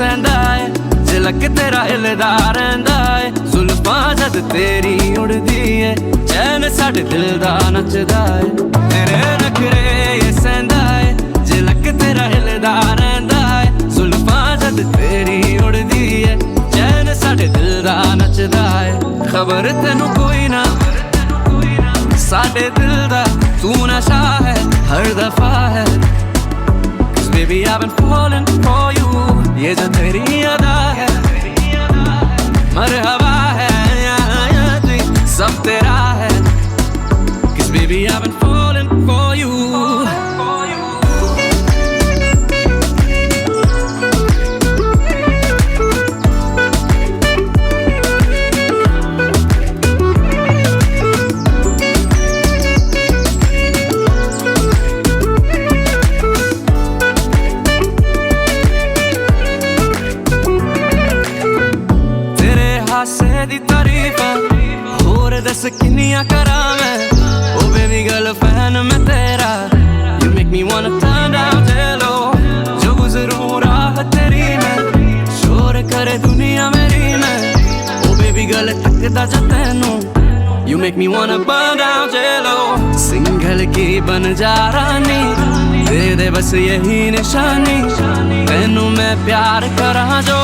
सहंदा है झलक तेरा हिलदा रहिंदा है जुल्फां जद तेरी उड़दी है चैन साडे दिल दा नचदा है तेरे नखरे ये सहंदा है झलक तेरा हिलदा रहिंदा है जुल्फां जद तेरी उड़दी है चैन साडे दिल दा नचदा है खबर तेनू कोई ना साडे दिल दा तू नशा है हर दफा है Cause baby I've been falling for you ये जो तेरी अदा है मरहबा है तू सब तेरा है Cause baby I've been falling for you हासे दी तारीफा होर दस किन्नियां करा मैं ओ बेबी गर्ल फैन मैं तेरा You make me wanna turn down jello जो गुजरूं राह तेरी में शोर करे दुनिया मेरी में ओ बेबी गर्ल तकदा जा तैनू You make me wanna burn down jello single की बन जा रानी दे दे बस यही निशानी तैनू मैं प्यार करा जो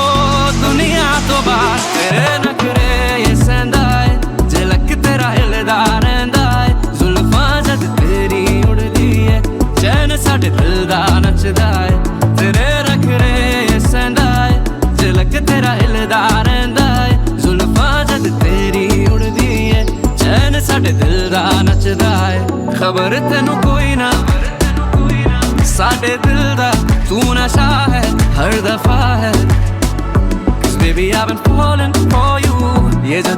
दुनिया तो बाहर तेरे नखरे ये सहंदा है झलक तेरा हिलदा रहिंदा है जुल्फां जद तेरी उड़दी है चैन साडे दिल दा नचदा है तेरे नखरे ये सहंदा है झलक तेरा हिलदा रहिंदा है जुल्फां जद तेरी उड़दी है चैन साडे दिल दा नचदा है खबर तेनू कोई ना साडे दिल दा तू नशा है हर दफा है Cause baby I've been falling for you ये जो